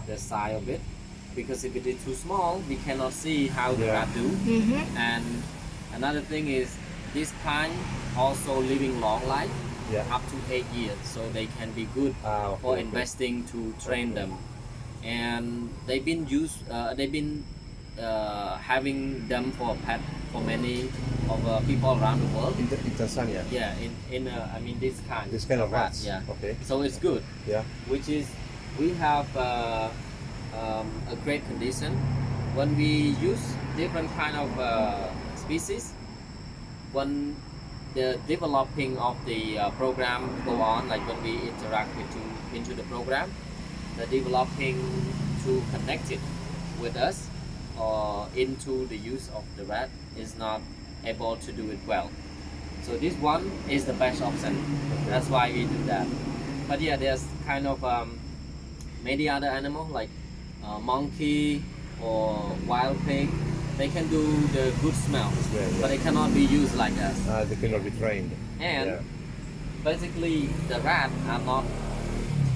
the size of it, because if it is too small, we cannot see how the rat do. And another thing is this kind also living long life, up to 8 years, so they can be good for investing to train them. And they've been having them for pet for many of people around the world. In Tanzania. Yeah, I mean this kind of rats. Yeah. Okay. So it's good. Yeah. Which is we have a great condition when we use different kind of species. When the developing of the program go on, like when we interact into the program, the developing to connect it with us or into the use of the rat is not able to do it well. So this one is the best option. That's why we do that. But yeah, there's kind of many other animals like monkey or wild pig. They can do the good smell, but they cannot be used like us. They cannot be trained. And basically, the rat are not.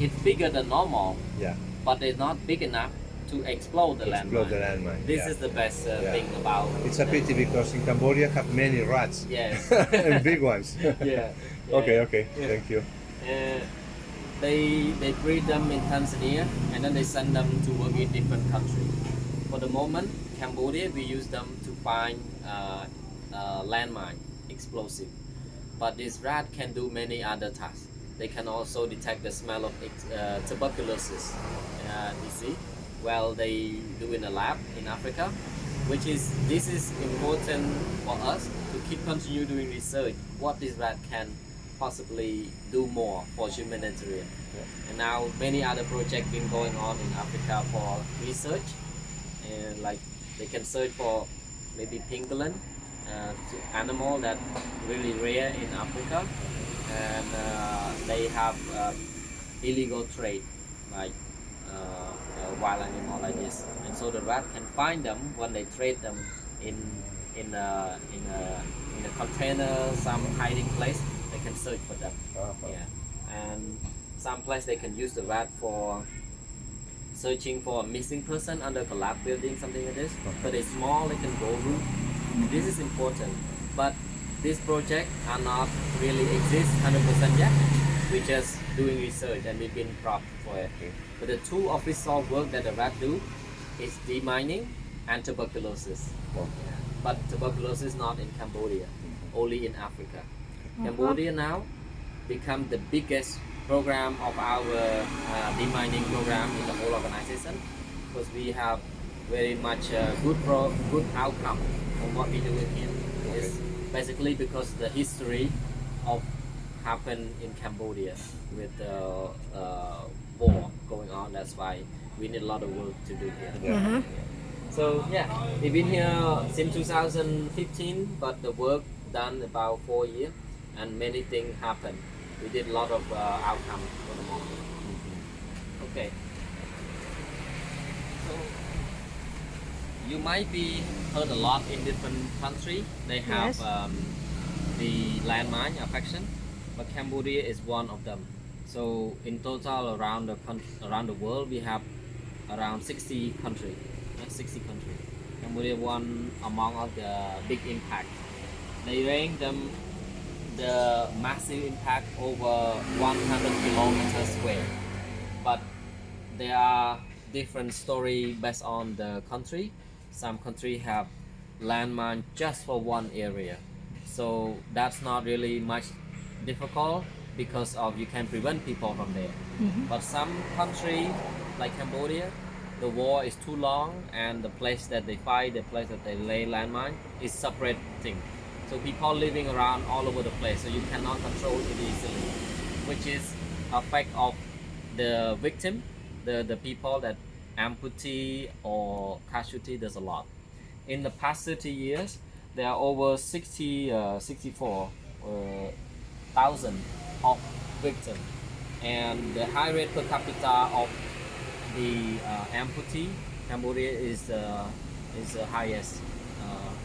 It's bigger than normal. Yeah. But they're not big enough to explode the landmine. This is the best thing about. It's a pity because in Cambodia have many rats. Yes. And big ones. Yeah. Okay. Thank you. They breed them in Tanzania and then they send them to work in different countries. For the moment, Cambodia, we use them to find landmine, explosive. But this rat can do many other tasks. They can also detect the smell of tuberculosis disease. Well, they do in a lab in Africa, this is important for us to continue doing research. What this rat can possibly do more for humanitarian. And now many other projects been going on in Africa for research, and like they can search for maybe pangolin, animal that really rare in Africa, and they have illegal trade like wild animal like this, and so the rat can find them when they trade them in a container, some hiding place. They can search for them. And some place they can use the rat for searching for a missing person under collapsed building, something like this. But they're small, they can go root. This is important, but this project are not really exist 100% yet. We're just doing research and we've been propped for it. But the two official work that the rat do is demining and tuberculosis. But tuberculosis not in Cambodia, only in Africa. Cambodia now become the biggest program of our demining program in the whole organization, because we have very much good outcome from what we do in here. It's basically because the history of happened in Cambodia with the war going on. That's why we need a lot of work to do here. So yeah, we've been here since 2015, but the work done about 4 years, and many things happened. We did a lot of outcome for the moment. Okay. So you might be heard a lot in different countries. They have the landmine affection, but Cambodia is one of them. So in total around the world we have around 60 countries. Cambodia one among of the big impact. They rank them the massive impact over 100 kilometers square. But there are different story based on the country. Some country have landmine just for one area. So that's not really much difficult because of you can prevent people from there. But some country like Cambodia, the war is too long and the place that they fight, the place that they lay landmine is separate thing. So people living around all over the place, so you cannot control it easily, which is effect of the victim, the people that amputee or casualty. There's a lot. In the past 30 years, there are over 64,000 of victims, and the high rate per capita of the amputee, Cambodia is the highest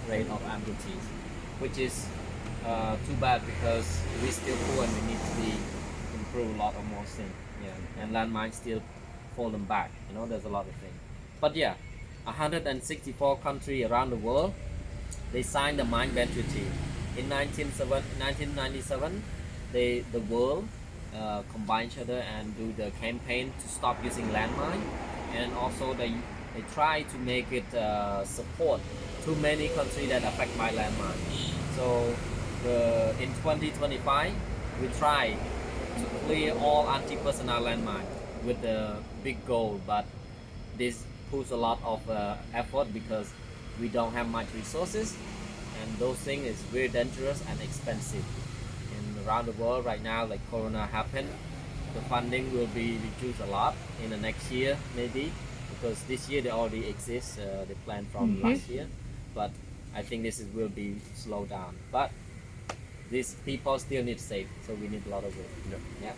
rate of amputees, which is too bad because we still poor and we need to be improve a lot of more things. And landmine still fold them back. You know, there's a lot of things. But yeah, 164 countries around the world, they signed the mine ban treaty. In 1997, the world combine each other and do the campaign to stop using landmine, and also they try to make it support too many countries that affect by landmine. So in 2025 we try to clear all anti-personnel landmine with the big goal, but this puts a lot of effort because we don't have much resources, and those things is very dangerous and expensive. And around the world right now, like Corona happened, the funding will be reduced a lot in the next year maybe, because this year they already exist, they plan from last year, but I think this will be slowed down. But these people still need safe, so we need a lot of work. Yeah.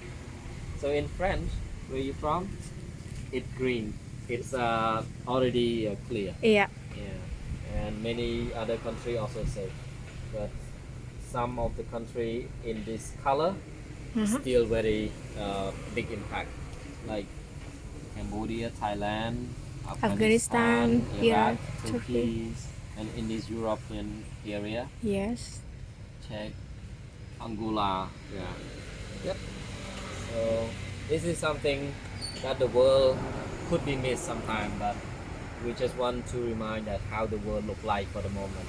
So in French, where you from? It's green. It's already clear. Yeah. Yeah. And many other countries also say, but some of the country in this color still very big impact, like Cambodia, Thailand, Afghanistan, Iraq, yeah, Turkey, and in this European area, Yes. Czech, Angola. Yeah. Yep. So this is something that the world could be missed sometime, but we just want to remind that how the world look like for the moment.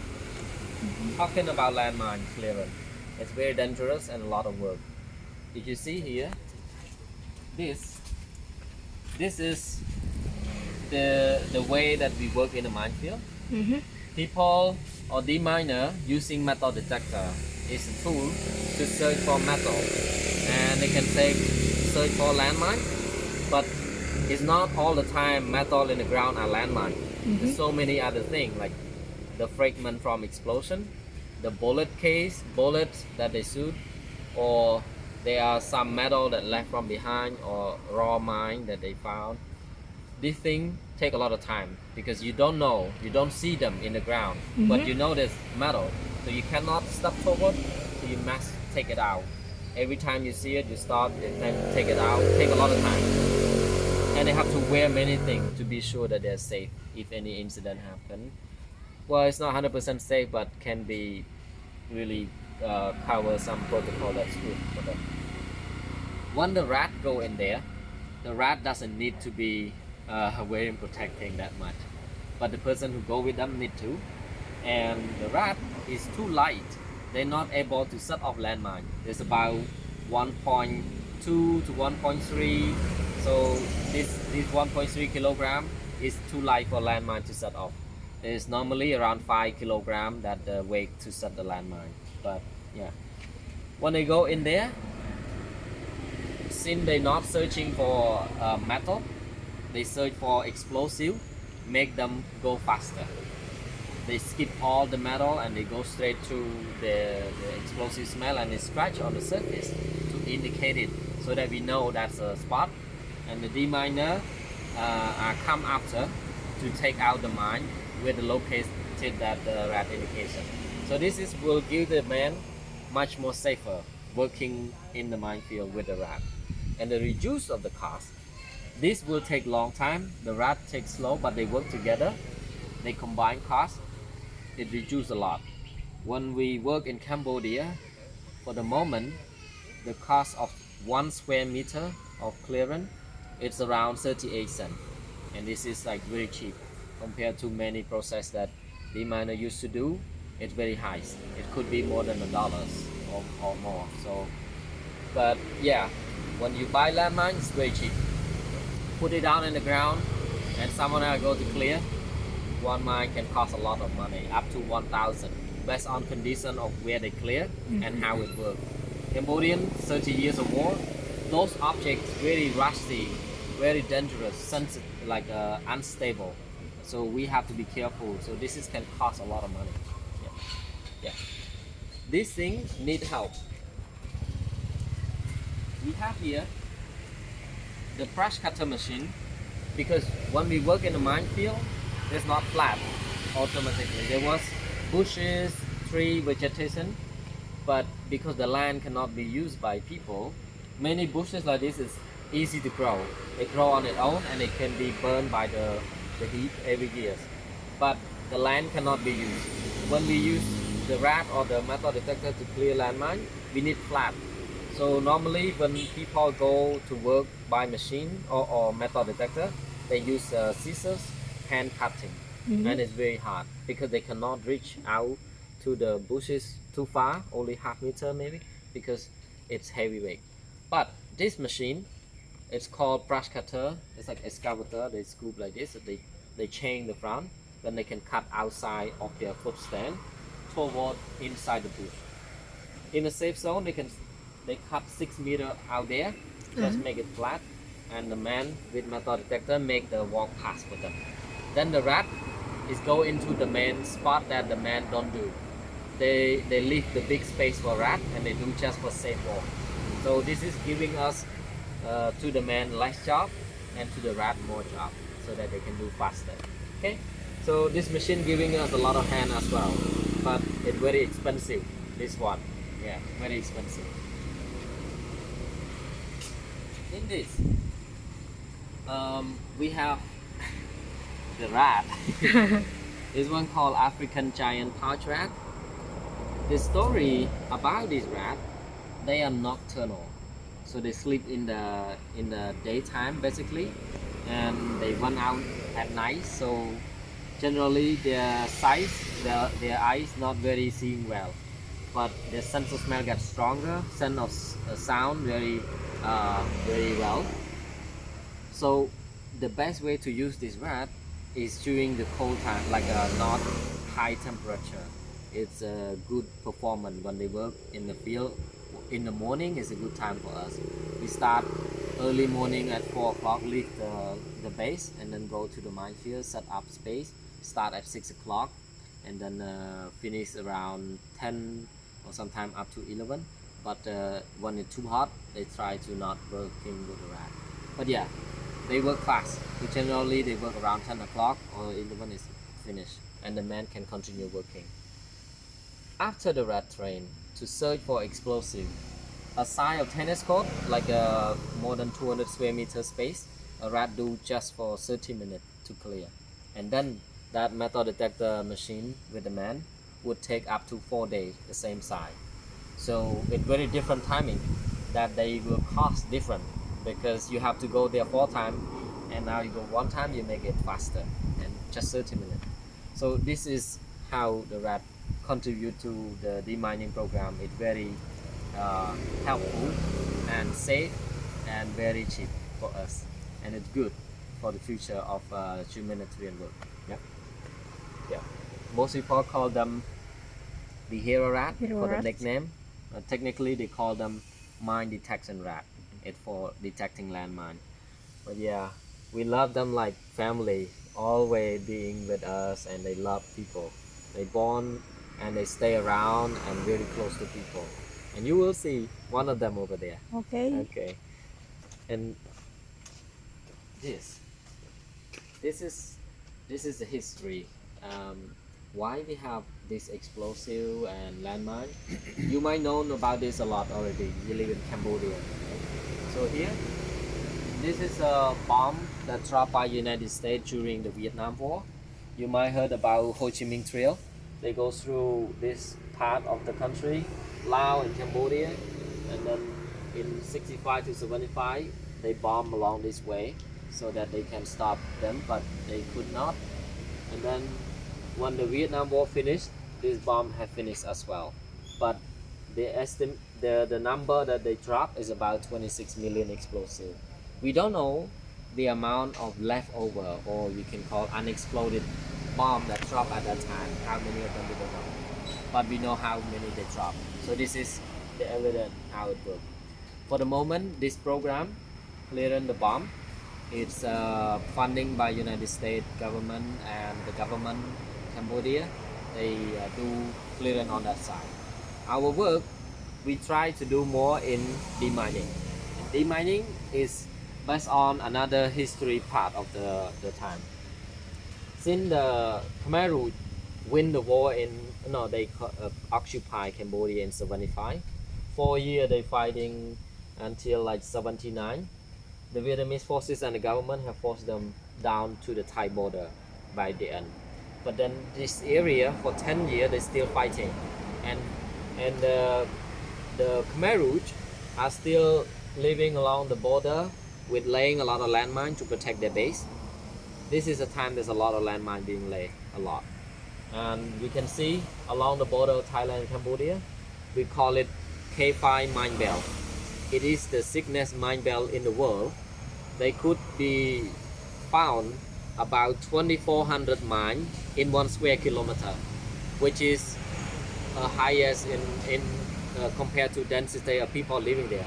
Talking about landmine clearance, it's very dangerous and a lot of work. Did you see here? This is the way that we work in a minefield. People or deminer using metal detector is a tool to search for metal, and they can search for landmine, but it's not all the time metal in the ground are landmine. There's so many other things like the fragment from explosion, the bullet that they shoot, or there are some metal that left from behind, or raw mine that they found. This thing take a lot of time because you don't know, you don't see them in the ground, but you know there's metal, so you cannot step forward, so you must take it out. Every time you see it, you start and then take it out. Take a lot of time, and they have to wear many things to be sure that they're safe if any incident happen. Well, it's not 100% safe, but can be really cover some protocol that's good for them. When the rat go in there, the rat doesn't need to be wearing protecting that much, but the person who go with them need to. And the rat is too light, they're not able to set off landmine. There's about 1.2 to 1.3, so this 1.3 kilogram is too light for landmine to set off. There's normally around 5 kilogram that the weight to set the landmine. But yeah, when they go in there, since they're not searching for metal, they search for explosive, make them go faster. They skip all the metal and they go straight to the explosive smell, and they scratch on the surface to indicate it, so that we know that's a spot. And the deminer come after to take out the mine where the located that the rat indication. So this will give the man much more safer working in the minefield with the rat, and the reduce of the cost. This will take long time. The rat takes slow, but they work together. They combine costs. It reduces a lot. When we work in Cambodia, for the moment, the cost of 1 square meter of clearance, it's around 38 cents, and this is like very cheap compared to many process that the miner used to do. It's very high. It could be more than $1 or more. So, but yeah, when you buy landmine, it's very cheap. Put it down in the ground, and someone else go to clear. One mine can cost a lot of money, up to 1,000, based on condition of where they clear and how it works. Cambodian 30 years of war, those objects very rusty, very dangerous, sensitive, like unstable. So we have to be careful. So this can cost a lot of money. Yeah. This thing need help. We have here the brush cutter machine, because when we work in a minefield, it's not flat automatically. There was bushes, tree, vegetation, but because the land cannot be used by people, many bushes like this is easy to grow. They grow on their own and it can be burned by the heat every year. But the land cannot be used. When we use the rat or the metal detector to clear landmine, we need flat. So normally when people go to work by machine or metal detector, they use scissors, hand cutting, and it's very hard because they cannot reach out to the bushes too far, only half meter maybe, because it's heavy weight. But this machine, it's called brush cutter. It's like excavator. They scoop like this. So they chain the front, then they can cut outside of their foot stand toward inside the bush. In a safe zone, they cut 6 meters out there, just make it flat, and the man with metal detector make the walk pass for them. Then the rat is go into the main spot that the man don't do. They leave the big space for rat and they do just for safe walk. So this is giving us to the man less job and to the rat more job, so that they can do faster. Okay, so this machine giving us a lot of hand as well, but it's very expensive. This one, yeah, very expensive. In this, we have the rat. This one called African giant pouch rat. The story about this rat, they are nocturnal, so they sleep in the daytime basically, and they run out at night. So generally their size, their eyes not very seeing well, but their sense of smell gets stronger, sense of sound very well. So the best way to use this rat is during the cold time, like not high temperature. It's a good performance when they work in the field. In the morning is a good time for us. We start early morning at 4 o'clock, leave the base, and then go to the minefield, set up space, start at 6 o'clock, and then finish around 10 or sometime up to 11. But when it's too hot, they try to not working with the rat. But yeah, they work fast. So generally they work around 10 o'clock or 11 is finished, and the man can continue working. After the rat train to search for explosive, a size of tennis court, like a more than 200 square meter space, a rat do just for 30 minutes to clear. And then that metal detector machine with the man would take up to 4 days, the same size. So it's very different timing, that they will cost different, because you have to go there 4 times, and now you go 1 time, you make it faster, and just 30 minutes. So this is how the rat contribute to the demining program. It's very helpful and safe and very cheap for us, and it's good for the future of humanitarian work. Yeah, yeah. Most people call them the hero rat for the nickname. Technically, they call them mine detection rat. It's for detecting landmine. But yeah, we love them like family, always being with us, and they love people. They born and they stay around and very close to people. And you will see one of them over there. Okay. Okay. And this is the history. Why we have this explosive and landmine. You might know about this a lot already. You live in Cambodia. Right? So here, this is a bomb that dropped by United States during the Vietnam War. You might heard about Ho Chi Minh Trail. They go through this part of the country, Laos and Cambodia, and then in 65 to 75, they bomb along this way so that they can stop them, but they could not. And then when the Vietnam War finished, this bomb had finished as well. But the number that they dropped is about 26 million explosive. We don't know the amount of leftover, or we can call unexploded bomb that dropped at that time. How many of them we don't know, but we know how many they dropped. So this is the evidence how it works. For the moment, this program, clearing the bomb, it's funding by United States government and the government Cambodia. They do clearance on that side. Our work, we try to do more in demining. Demining is based on another history part of the time. Since the Khmer Rouge win the war they occupy Cambodia in 75. 4 years they fighting until like 79. the Vietnamese forces and the government have forced them down to the Thai border by the end. But then this area for 10 years they're still fighting, and the Khmer Rouge are still living along the border with laying a lot of landmines to protect their base. This is a time there's a lot of landmine being laid, a lot. And we can see along the border of Thailand and Cambodia, we call it K5 mine belt. It is the thickest mine belt in the world. They could be found about 2,400 mines in 1 square kilometer, which is highest in compared to density of people living there.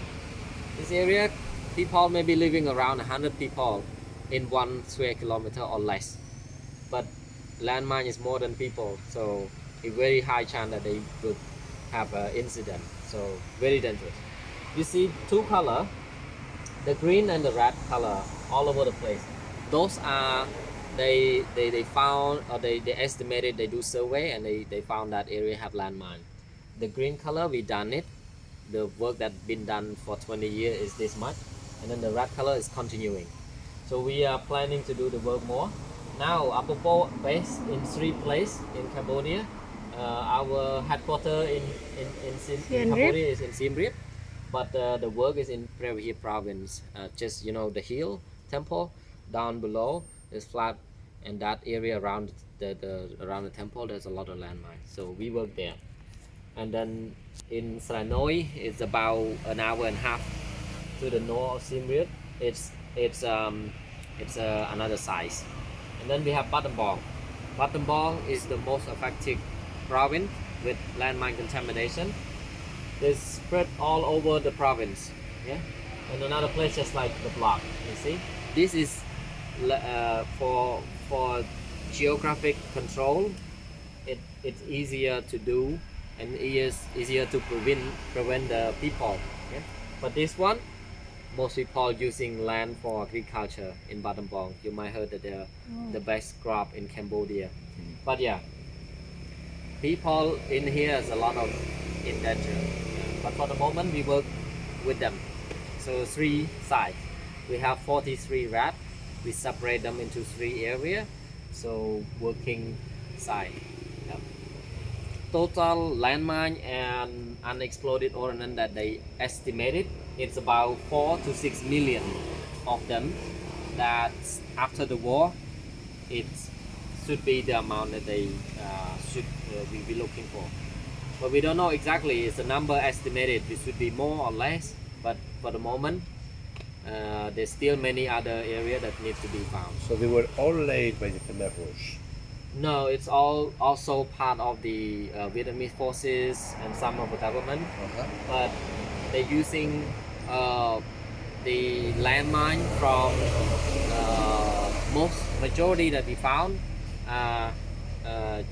This area, people may be living around 100 people in 1 square kilometer or less, but landmine is more than people, so a very high chance that they would have an incident. So very dangerous. You see two color, the green and the red color all over the place. Those are they found, or they estimated, they do survey and they found that area have landmine. The green color, we done it. The work that been done for 20 years is this much, and then the red color is continuing. So we are planning to do the work more. Now Apopo based in 3 places in Cambodia. Our headquarters in Cambodia is in Siem Reap, but the work is in Prairie province. Just the hill temple down below is flat, and that area around the temple there's a lot of landmines. So we work there. And then in Sranoi, it's about an hour and a half to the north of Siem Reap. It's another size. And then we have Battambang. Battambang is the most affected province with landmine contamination. They spread all over the province. Yeah, and another place just like the block. You see, this is for geographic control. It's easier to do and easier to prevent the people. Yeah? But this one, most people using land for agriculture in Battambang. You might heard that they're the best crop in Cambodia. But yeah, people in here is a lot of in danger. Yeah. But for the moment we work with them. So 3 sides. We have 43 rats. We separate them into 3 areas. So working side. Yeah. Total landmine and unexploded ordnance that they estimated, it's about 4 to 6 million of them. That after the war, it should be the amount that they should be looking for. But we don't know exactly. It's a number estimated. It should be more or less. But for the moment, there's still many other areas that need to be found. So they were all laid by the Khmer Rouge. No, it's all also part of the Vietnamese forces and some of the government. But they're using the landmine from most majority that we found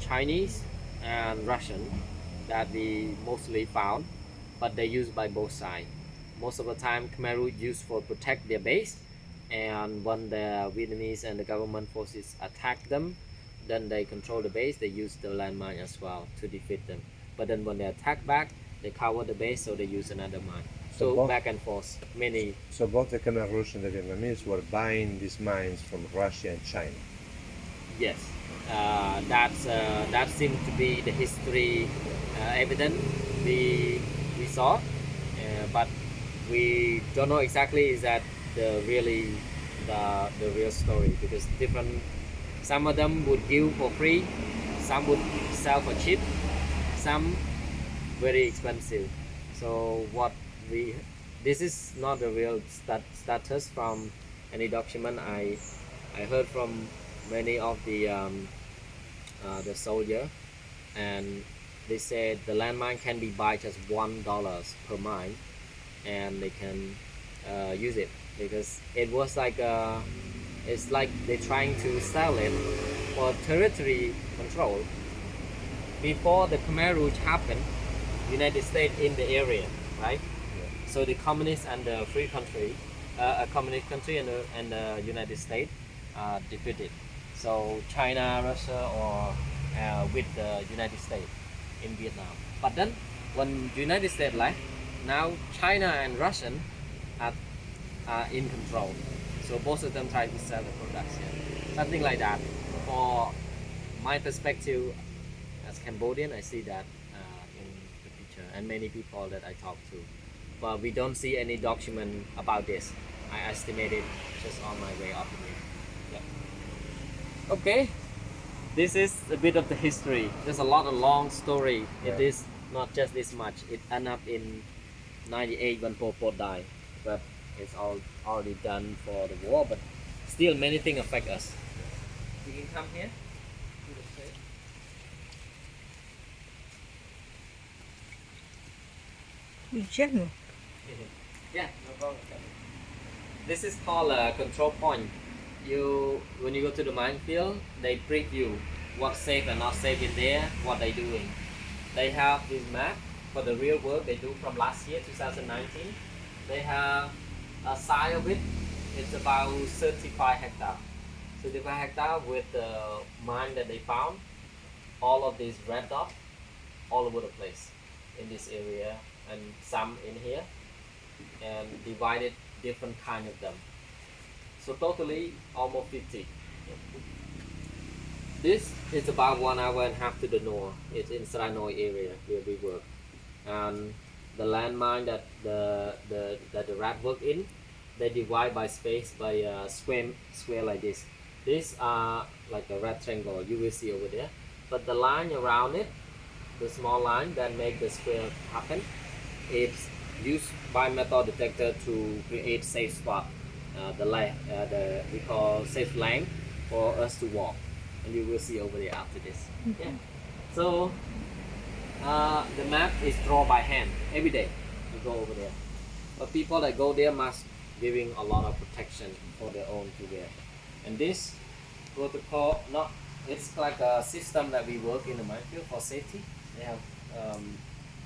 Chinese and Russian that we mostly found, but they're used by both sides. Most of the time Khmer Rouge used for protect their base, and when the Vietnamese and the government forces attack them, then they control the base, they use the landmine as well to defeat them. But then when they attack back, they cover the base, so they use another mine. So back and forth, many. So both the Khmer Rouge and the Vietnamese were buying these mines from Russia and China. Yes, that seems to be the history evident we saw, but we don't know exactly is that the real story, because some of them would give for free, some would sell for cheap, some very expensive. So this is not the real status from any document. I heard from many of the soldier, and they said the landmine can be buy just $1 per mine, and they can use it, because it was like it's like they're trying to sell it for territory control. Before the Khmer Rouge happened, United States in the area, right? Yeah. So the communist and the free country, a communist country and the United States defeated. So China, Russia, or with the United States in Vietnam. But then when United States left, now China and Russian are are in control. So both of them try to sell the products here. Something like that. For my perspective as Cambodian, I see that in the picture, and many people that I talk to. But we don't see any document about this. I estimate it just on my way up here. Yeah. Okay, this is a bit of the history. There's a lot of long story. It Yeah. is not just this much. It ended up in 98 when Pol Pot died, but it's all already done for the war. But still, many things affect us. You can come here to the place. Hujan loh. Yeah, no problem. This is called a control point. When you go to the minefield, they brief you what's safe and not safe in there, what they're doing. They have this map for the real work they do from last year, 2019. They have a size of it. It's about 35 hectares. 35 hectares with the mine that they found. All of these red dots all over the place in this area, and some in here, and divided different kind of them. So totally almost 50. This is about 1.5 hours to the north. It's in Sranoi area where we work. And the landmine that the rat work in, they divide by space by a square like this. These are like a rectangle you will see over there. But the line around it, the small line that make the square happen, it's used by metal detector to create safe spot, the we call safe lane for us to walk, and you will see over there after this. Yeah. So the map is drawn by hand every day. You go over there, but people that go there must giving a lot of protection for their own to wear. And this protocol, not it's like a system that we work in the minefield for safety. They have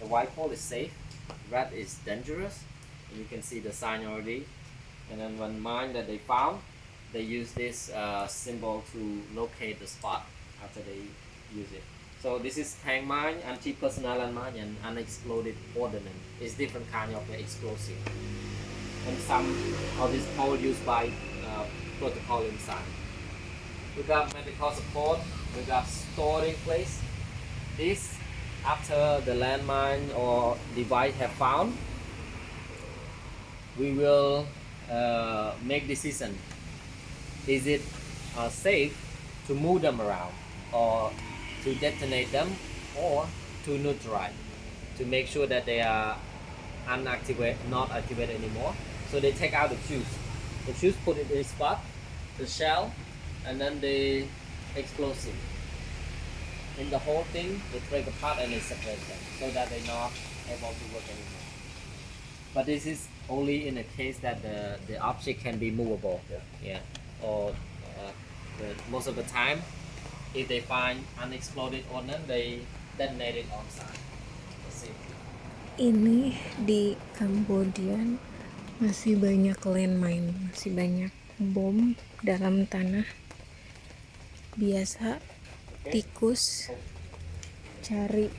the white pole is safe, red is dangerous. And you can see the sign already. And then one mine that they found, they use this symbol to locate the spot after they use it. So this is tank mine, anti-personnel landmine, and unexploded ordnance. It's different kind of explosive. And some of this pole used by protocol inside. We got medical support. We got stored in place. This after the landmine or device have found, we will make decision. Is it safe to move them around, or to detonate them, or to neutralize, to make sure that they are unactivated, not activated anymore. So they take out the fuse. The fuse put it in the spot, the shell, and then the explosive. In the whole thing, they break apart and they separate them so that they're not able to work anymore. But this is only in the case that the object can be movable. Yeah. Or most of the time, if they find unexploded ordnance, they detonate it on site. Ini di Kambodia masih banyak landmine, masih banyak bom dalam tanah. Biasa tikus cari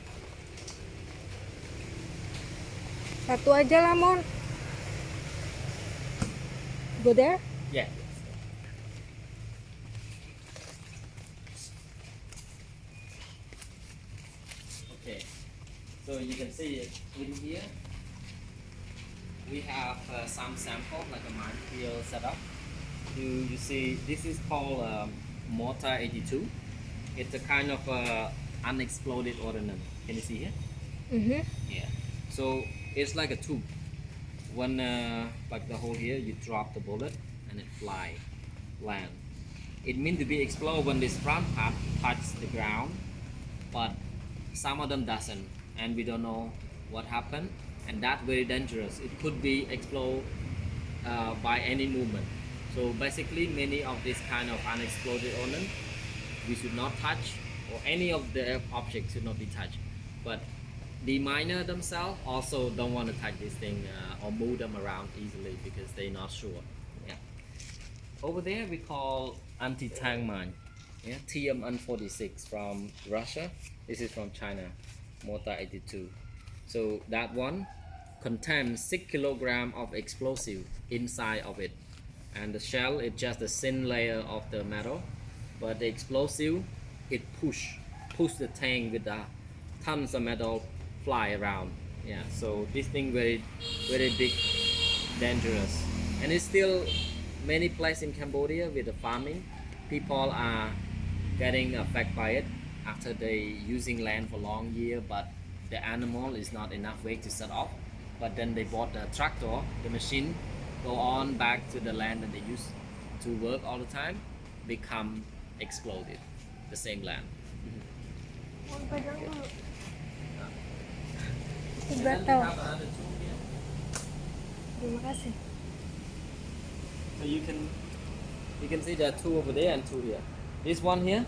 satu aja lah, Mon. Go there? Yeah. Okay. So you can see it in here. We have some sample like a minefield setup. You see this is called mortar 82. It's a kind of unexploded ordnance. Can you see here? Mm-hmm. Yeah. So it's like a tube. When like the hole here, you drop the bullet and it land. It means to be explode when this front part touches the ground, but some of them doesn't, and we don't know what happened. And that's very dangerous. It could be explode by any movement. So basically, many of this kind of unexploded ordnance we should not touch, or any of the objects should not be touched. But the miner themselves also don't want to touch this thing or move them around easily because they're not sure. Yeah. Over there we call anti-tank mine. Yeah, TM-46 from Russia. This is from China, mortar 82. So that one contains 6 kilograms of explosive inside of it, and the shell is just a thin layer of the metal, but the explosive it push the tank with the tons of metal fly around. Yeah, so this thing very big, dangerous, and it's still many places in Cambodia with the farming. People are getting affected by it after they using land for long year, but the animal is not enough weight to set off. But then they bought the tractor, the machine, go on back to the land that they used to work all the time, become exploded, the same land. And then we tahu. have another tool here. Terima kasih. So you can see there are two over there and two here. This one here